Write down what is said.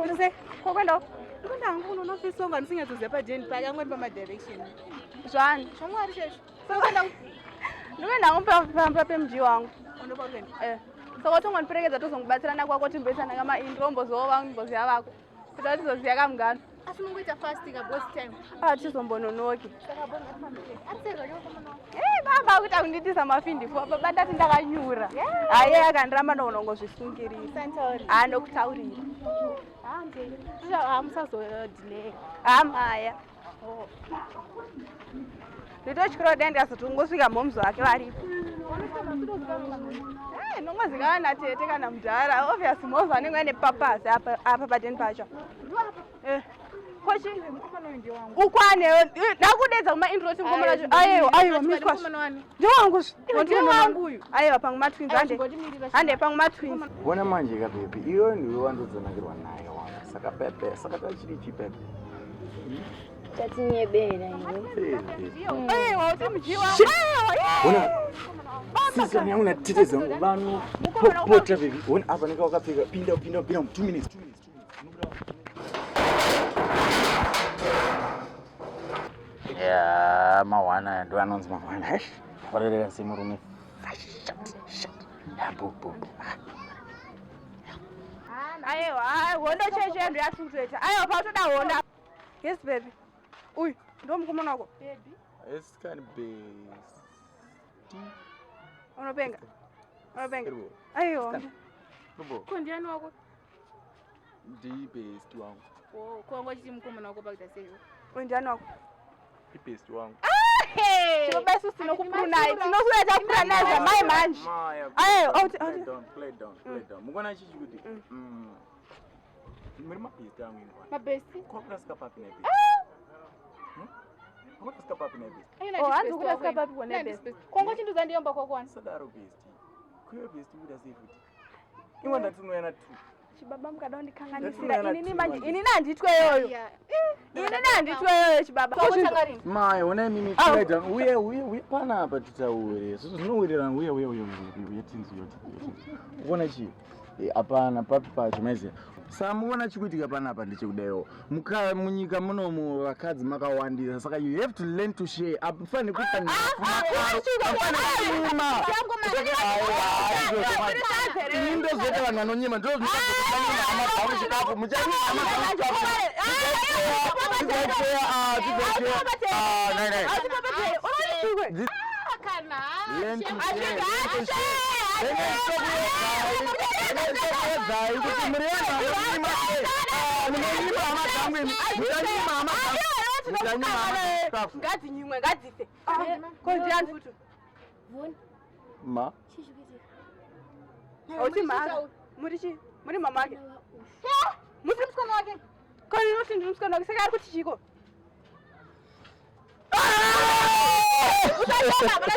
Unose, kokwenda. Kwenda ngikuno nofisonga nisingazoziya pa Jane Park angwani pa direction. Zwani. Shomwari shesho. Sokwenda. Ndivenda ngompa pemji wangu. Unoba kwenda. Sokothi ungoniperekeza tozongibathirana kwakho thi mbesana kama intrombo zobangimboziya bakho. Kuthi sizoziya kamngani. Asimungita fasting about time. Sizombononoki. Sakabona phambili. Aseka yonke mama. Baba ukuthi akunditisa mafindi fo abantu athi ndakanyura. Hayi akandiramba nonongozvisungirisa. Santori. Ndokutaurira. Nje. Amusazo delay. Maya. Nditochikiro dende asati ungosvika momzo wake varipo. Nongozikana natete kana mudhara obviously movha anenge ane papazi apa padeni pacho. Kochi ukwane nakudedza kuma intro singomo lacho ayo miswa njewangu njewangu uyu ayo panguma twins ande panguma twins bona manje ka baby iyo ndiwe wandodzonakirwa naye wanga saka pepe saka tachiri chipepe Tatinyebera ayo wauti mjiwa bona sisi ni una titeza vanhu popota baby bona apa nika wakapfeka pinda 2 minutes ya mawana ndo anonzi mawana hash warerera simurume shut bobo ayo hondo cheche ndo yatuteta ayo pautoda honda yes baby uyu ndo mukomana wako Baby. esikani base unopenga ayo bobo Kondiani wako? ndi base wangu Kongo chiti mukomana wako pakita seyo. unjani wako ibase wangu chinobaisa sinokupunayi tinokuita kupuranaza mai manje ayo play down mukona chichi kuti muri mabase yangu ingwa Mabesti. kwakurasika papi nebase kwakurasika papi nebase hanzi kurasika papi kone best Kongo chintu zandiyomba kwakwana. sadaro base kuyo base kuda sei futi imwe ndatinoyana tu chibaba mukada undikanganisira inini manje ini nanditwe yoyo ini nanditwe yoyo chibaba mai ona mimi play down uye pana apa titaure zvinowirira uye tinzi uona chi apana papi pacho maiziya samuona chikuitika panapa ndechekudayo munyika munomu vakadzi makawandisa saka you have to learn to share apafani kuita ndozveta vanhu vanonyima ndozvinoaamaau chikafu ngadzinyimwe ngadzife kondiani futi ma auti ma muri mama ake musiri musikana wake koni noti ndiri musikana wake saka ari kuti chiko